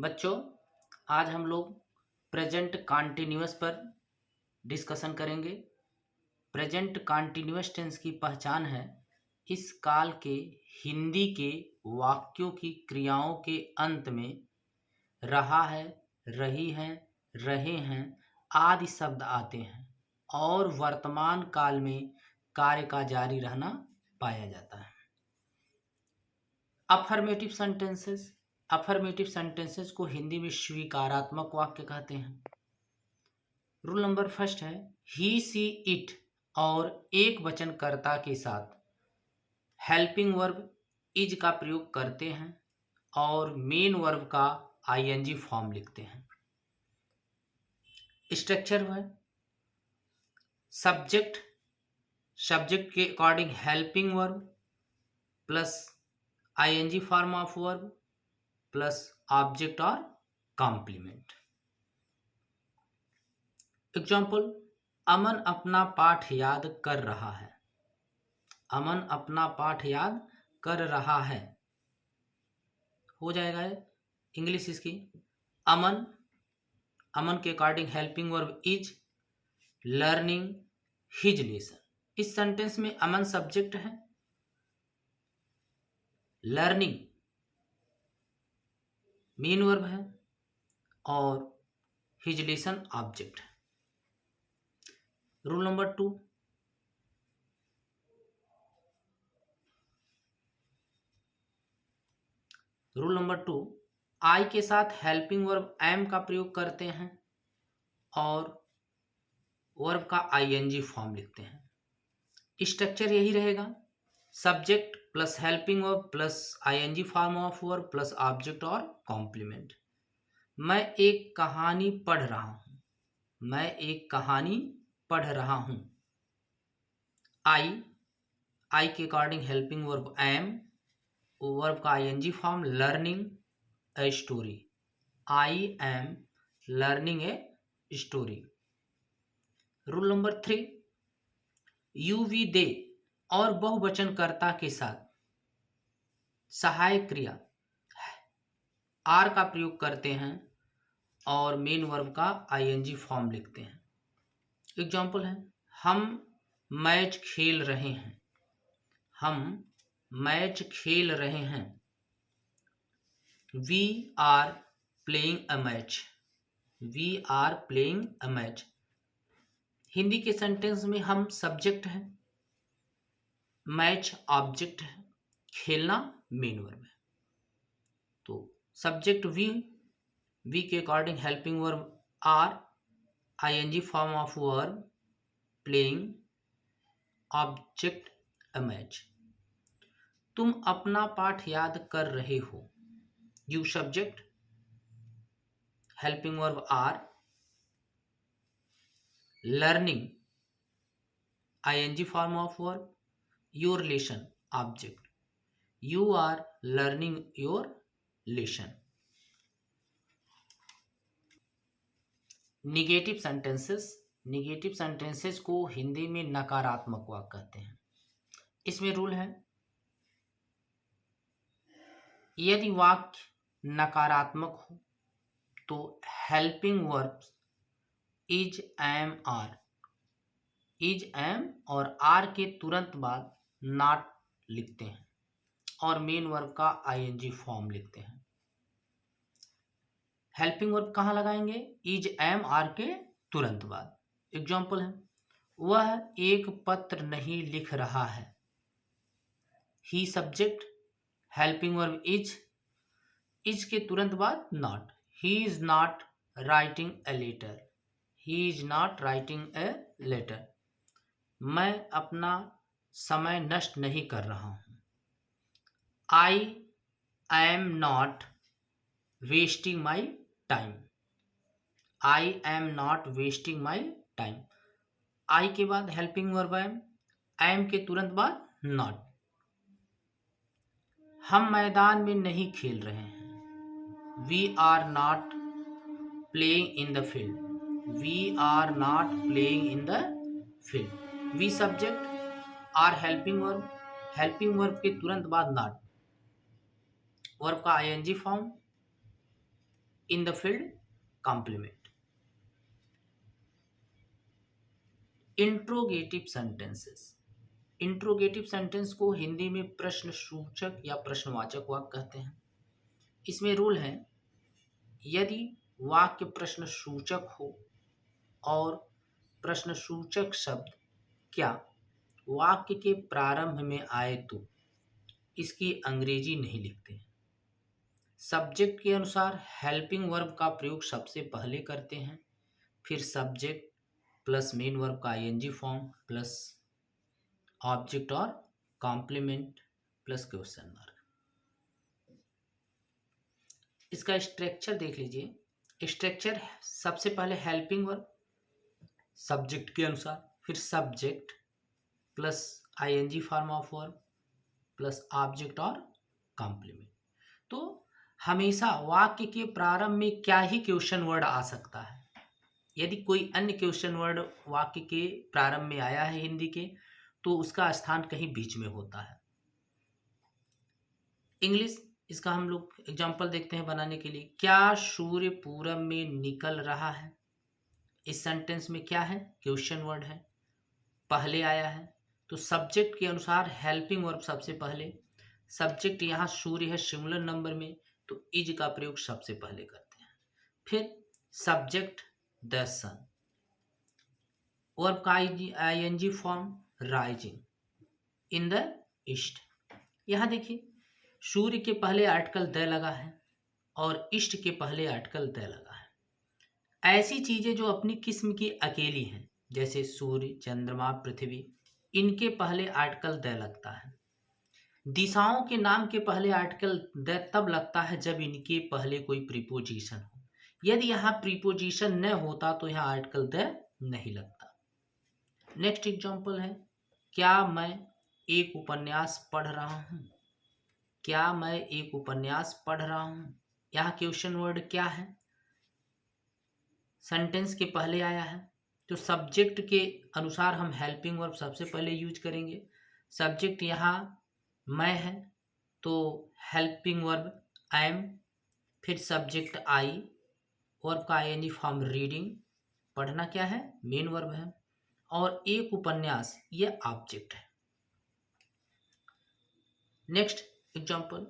बच्चों, आज हम लोग प्रेजेंट कॉन्टिन्यूअस पर डिस्कशन करेंगे। प्रेजेंट कॉन्टिन्यूअस टेंस की पहचान है इस काल के हिंदी के वाक्यों की क्रियाओं के अंत में रहा है, रही है, रहे हैं आदि शब्द आते हैं और वर्तमान काल में कार्य का जारी रहना पाया जाता है। अफर्मेटिव सेंटेंसेस अफर्मेटिव सेंटेंसेस को हिंदी में स्वीकारात्मक वाक्य कहते हैं। रूल नंबर फर्स्ट है ही सी इट और एक वचनकर्ता के साथ हेल्पिंग वर्ब इज का प्रयोग करते हैं और मेन वर्ब का आईएनजी फॉर्म लिखते हैं। स्ट्रक्चर है सब्जेक्ट के according helping verb plus ING form of verb plus object और कॉम्प्लीमेंट। एग्जाम्पल, अमन अपना पाठ याद कर रहा है। अमन अपना पाठ याद कर रहा है हो जाएगा। इंग्लिश इसकी अमन के according helping verb is learning his lesson. इस सेंटेंस में अमन सब्जेक्ट है, लर्निंग मेन वर्ब है और हिज लेसन ऑब्जेक्ट है। रूल नंबर 2, आई के साथ हेल्पिंग वर्ब एम का प्रयोग करते हैं और वर्ब का आईएनजी फॉर्म लिखते हैं। स्ट्रक्चर यही रहेगा subject plus helping verb plus ING form of verb plus object और कॉम्प्लीमेंट। मैं एक कहानी पढ़ रहा हूं। आई के according helping verb am, verb का ING form learning a story. I am learning a story. Rule number 3, you we they और बहुवचनकर्ता के साथ सहायक क्रिया आर का प्रयोग करते हैं और मेन वर्ब का आईएनजी फॉर्म लिखते हैं। एग्जाम्पल है हम मैच खेल रहे हैं। We are playing a match. Hindi के सेंटेंस में हम सब्जेक्ट हैं, मैच ऑब्जेक्ट है, खेलना मेन वर्ब है। तो सब्जेक्ट वी के according helping verb are, ING form of verb playing, object a match. तुम अपना पाठ याद कर रहे हो। You subject, helping verb are, learning ING form of verb, your lesson object. You are learning your lesson. Negative sentences को हिंदी में नकारात्मक वाक्य कहते हैं। इसमें रूल है यदि वाक्य नकारात्मक हो तो हेल्पिंग वर्ब इज एम और आर के तुरंत बाद नॉट लिखते हैं और मेन वर्ब का आईएनजी फॉर्म लिखते हैं। हेल्पिंग वर्ब कहाँ लगाएंगे? इज एम आर के तुरंत बाद। एग्जाम्पल है वह एक पत्र नहीं लिख रहा है। He subject, helping verb is के तुरंत बाद not. He is not writing a letter. मैं अपना समय नष्ट नहीं कर रहा हूं। I am not wasting my time. I am not wasting my time. I के बाद हेल्पिंग वर्ब एम के तुरंत बाद नॉट। हम मैदान में नहीं खेल रहे हैं। We are not playing in the field. We subject, are helping verb के तुरंत बाद नॉट, वर्ब का ING form in the field complement. Interrogative sentences. Interrogative sentence को हिंदी में प्रश्न सूचक या प्रश्नवाचक वाक्य कहते हैं। इसमें रूल है, यदि वाक्य प्रश्न सूचक हो और प्रश्न सूचक शब्द क्या वाक्य के प्रारंभ में आए तो इसकी अंग्रेजी नहीं लिखते हैं। सब्जेक्ट के अनुसार हेल्पिंग वर्ब का प्रयोग सबसे पहले करते हैं, फिर सब्जेक्ट प्लस मेन वर्ब का आईएनजी फॉर्म प्लस ऑब्जेक्ट और कॉम्प्लीमेंट प्लस क्वेश्चन मार्क। इसका स्ट्रक्चर देख लीजिए। स्ट्रक्चर सबसे पहले हेल्पिंग वर्ब सब्जेक्ट के अनुसार, फिर subject plus ING form of verb plus object और कॉम्प्लीमेंट। तो हमेशा वाक्य के प्रारंभ में क्या ही क्वेश्चन वर्ड आ सकता है। यदि कोई अन्य क्वेश्चन वर्ड वाक्य के प्रारंभ में आया है हिंदी के, तो उसका स्थान कहीं बीच में होता है। इंग्लिश, इसका हम लोग एग्जाम्पल देखते हैं बनाने के लिए। क्या सूर्य पूरब में निकल रहा है। इस सेंटेंस में क्या है, क्वेश्चन वर्ड है, पहले आया है, तो सब्जेक्ट के अनुसार हेल्पिंग वर्ब सबसे पहले। सब्जेक्ट यहाँ सूर्य है सिंगुलर नंबर में, तो इज का प्रयोग सबसे पहले करते हैं। फिर सब्जेक्ट द सन, वर्ब का ING form rising in the east. यहाँ देखिए सूर्य के पहले आर्टिकल द लगा है और ईस्ट के पहले आर्टिकल द लगा है। ऐसी चीजें जो अपनी किस्म की अकेली हैं, जैसे सूर्य, चंद्रमा, पृथ्वी, इनके पहले आर्टिकल द लगता है। दिशाओं के नाम के पहले आर्टिकल द तब लगता है जब इनके पहले कोई प्रीपोजिशन हो। यदि यहाँ प्रीपोजिशन न होता तो यहाँ आर्टिकल द नहीं लगता। नेक्स्ट एग्जांपल है, क्या मैं एक उपन्यास पढ़ रहा हूँ। क्या मैं एक उपन्यास पढ़ रहा हूँ, यहाँ क्वेश्चन वर्ड क्या है, सेंटेंस के पहले आया है, तो सब्जेक्ट के अनुसार हम हेल्पिंग वर्ब सबसे पहले यूज करेंगे। सब्जेक्ट यहाँ मैं है, तो हेल्पिंग वर्ब एम, फिर सब्जेक्ट आई, वर्ब का आईएनजी फॉर्म रीडिंग, पढ़ना क्या है, मेन वर्ब है, और एक उपन्यास ये ऑब्जेक्ट है। नेक्स्ट एग्जांपल,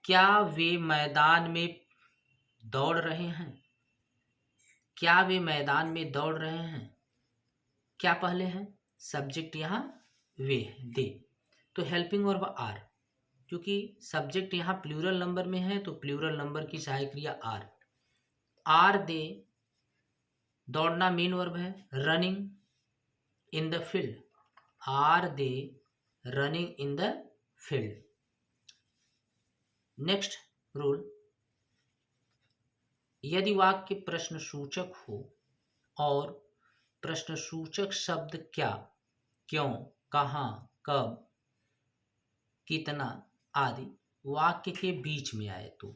क्या वे मैदान में दौड़ रहे हैं। क्या वे मैदान में दौड़ रहे हैं, क्या पहले है, सब्जेक्ट यहाँ वे है, दे, तो हेल्पिंग वर्ब आर, क्योंकि सब्जेक्ट यहाँ प्लूरल नंबर में है तो प्लूरल नंबर की सहायक क्रिया आर। आर दे, दौड़ना मेन वर्ब है, running in the field, are they running in the field. Next rule, यदि वाक्य प्रश्न सूचक हो और प्रश्न सूचक शब्द क्या, क्यों, कहाँ, कब, कितना आदि वाक्य के बीच में आए तो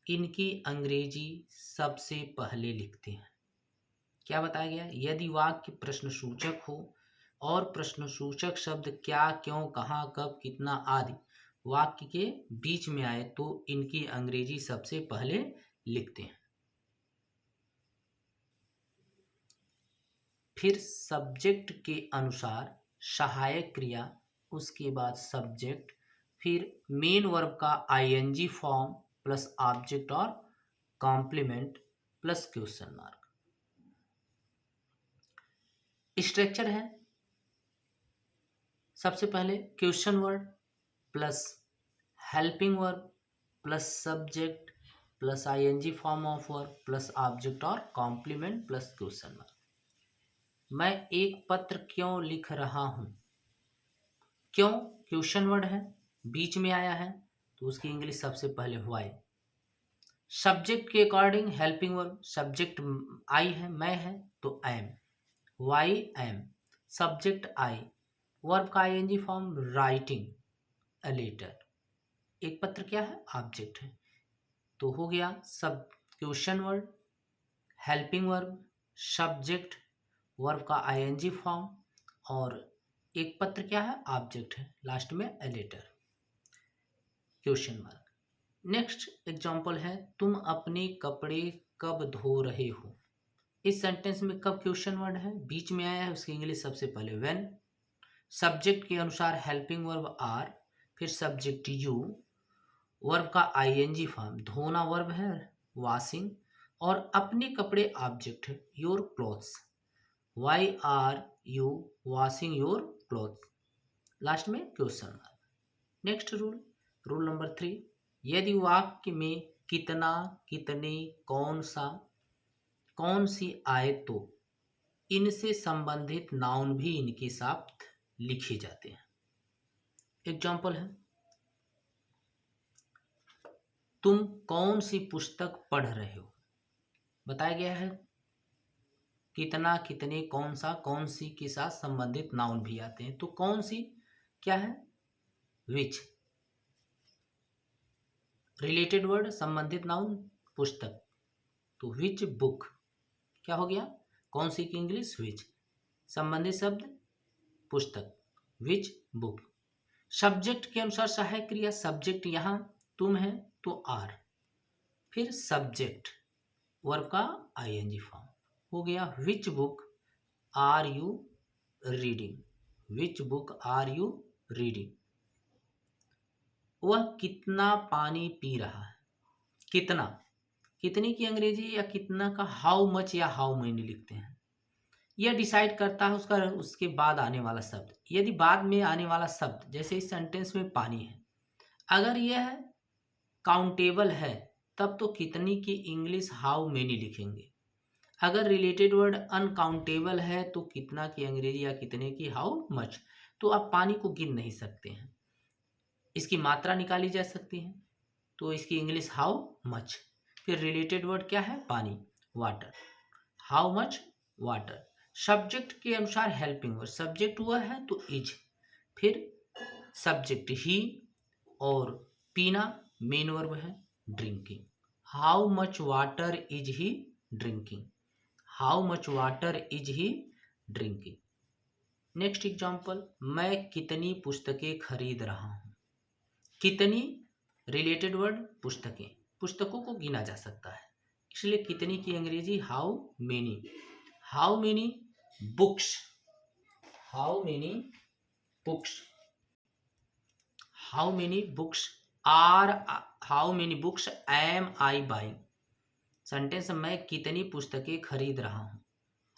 इनकी अंग्रेजी सबसे पहले लिखते हैं। क्या बताया गया, यदि वाक्य प्रश्न सूचक हो और प्रश्न सूचक शब्द क्या, क्यों, कहाँ, कब, कितना आदि वाक्य के बीच में आए तो इनकी अंग्रेजी सबसे पहले लिखते हैं। फिर सब्जेक्ट के अनुसार सहायक क्रिया, उसके बाद सब्जेक्ट, फिर मेन वर्ब का आईएनजी फॉर्म प्लस ऑब्जेक्ट और complement plus question mark. Structure है, सबसे पहले question word plus helping verb plus subject plus ING form of verb plus object और कॉम्प्लीमेंट प्लस क्वेश्चन मार्क। मैं एक पत्र क्यों लिख रहा हूं, क्यों क्वेश्चन वर्ड है, बीच में आया है तो उसकी इंग्लिश सबसे पहले व्हाई। सब्जेक्ट के according helping verb, subject I है, मैं है तो am, why am, subject I, verb का ING form writing a letter, एक पत्र क्या है, ऑब्जेक्ट है, तो हो गया सब question word, helping verb, subject, verb का आईएनजी फॉर्म और एक पत्र क्या है, ऑब्जेक्ट है, लास्ट में a letter question mark. Next example है, तुम अपने कपड़े कब धो रहे हो। इस सेंटेंस में कब क्वेश्चन वर्ड है, बीच में आया है, उसकी इंग्लिश सबसे पहले व्हेन। सब्जेक्ट के अनुसार हेल्पिंग वर्ब आर, फिर सब्जेक्ट यू, वर्ब का आईएनजी फॉर्म, धोना वर्ब है वॉशिंग, और अपने कपड़े ऑब्जेक्ट है your clothes. Why are you washing your cloth, last में question mark. Next rule, rule number 3, यदि वाक्य में कितना, कितने, कौन सा, कौन सी आए तो इनसे संबंधित नाउन भी इनके साथ लिखे जाते हैं। एग्जाम्पल है, तुम कौन सी पुस्तक पढ़ रहे हो, बताया गया है कितना, कितने, कौन सा, कौन सी के साथ संबंधित नाउन भी आते हैं। तो कौन सी क्या है, विच, रिलेटेड वर्ड संबंधित नाउन पुस्तक, तो विच बुक क्या हो गया, कौन सी की इंग्लिश विच, संबंधित शब्द पुस्तक, विच बुक। सब्जेक्ट के अनुसार सहायक क्रिया, सब्जेक्ट यहाँ तुम है तो आर, फिर सब्जेक्ट वर्ब का आईएनजी फॉर्म हो गया, which book are you reading, which book are you reading. वह कितना पानी पी रहा है, कितना, कितने की अंग्रेजी या कितना का हाउ मच या हाउ मैनी लिखते हैं, यह डिसाइड करता है उसका उसके बाद आने वाला शब्द। यदि बाद में आने वाला शब्द, जैसे इस सेंटेंस में पानी है, अगर यह काउंटेबल है तब तो कितनी की इंग्लिश हाउ मेनी लिखेंगे। अगर रिलेटेड वर्ड अनकाउंटेबल है तो कितना की अंग्रेजी या कितने की हाउ मच। तो आप पानी को गिन नहीं सकते हैं, इसकी मात्रा निकाली जा सकती है, तो इसकी इंग्लिश हाउ मच। फिर रिलेटेड वर्ड क्या है, पानी, water, how much water. Subject के अनुसार हेल्पिंग वर्ड, सब्जेक्ट हुआ है तो इज, फिर सब्जेक्ट ही, और पीना मेन वर्ब है drinking. How much water is he drinking, how much water is he drinking. Next example, मैं कितनी पुस्तकें खरीद रहा हूँ। कितनी रिलेटेड वर्ड पुस्तकें, पुस्तकों को गिना जा सकता है, इसलिए कितनी की अंग्रेजी how many, how many books, how many books, how many books are, how many books am I buying. Sentence, मैं कितनी पुस्तकें खरीद रहा हूँ,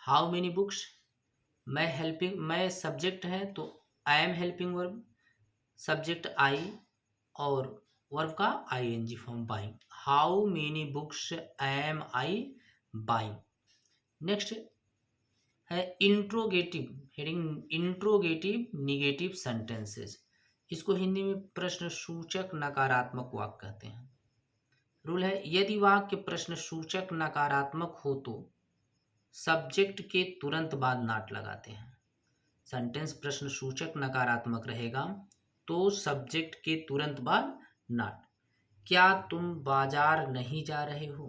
हाउ मेनी बुक्स, मैं हेल्पिंग, मैं सब्जेक्ट है तो I am helping verb, subject I, और वर्ब का ING form buying, how many books am I buying. Next है interrogative, heading interrogative negative sentences, इसको हिंदी में प्रश्न सूचक नकारात्मक वाक्य कहते हैं। रूल है, यदि वाक्य प्रश्न सूचक नकारात्मक हो तो सब्जेक्ट के तुरंत बाद नॉट लगाते हैं। सेंटेंस प्रश्न सूचक नकारात्मक रहेगा तो सब्जेक्ट के तुरंत बाद नॉट। क्या तुम बाजार नहीं जा रहे हो,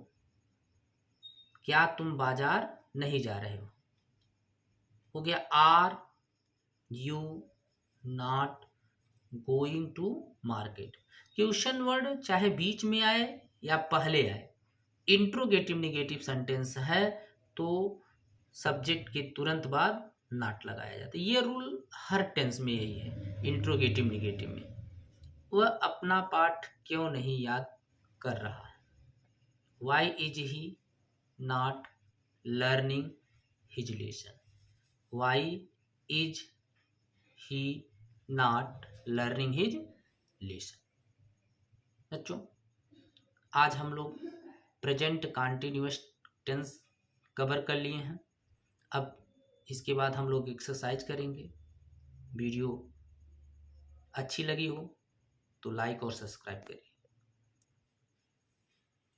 क्या तुम बाजार नहीं जा रहे हो गया, are you not going to market. Question word चाहे बीच में आए या पहले आए, इंट्रोगेटिव निगेटिव सेंटेंस है तो सब्जेक्ट के तुरंत बाद नॉट लगाया जाता है। ये रूल हर टेंस में यही है, इंट्रोगेटिव निगेटिव में। वह अपना पाठ क्यों नहीं याद कर रहा है, why is he not learning his lesson, why is he not learning his lesson. बच्चों, आज हम लोग प्रेजेंट कॉन्टिन्यूअस टेंस कवर कर लिए हैं। अब इसके बाद हम लोग एक्सरसाइज करेंगे। वीडियो अच्छी लगी हो तो लाइक और सब्सक्राइब करिए।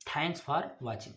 Thanks for watching.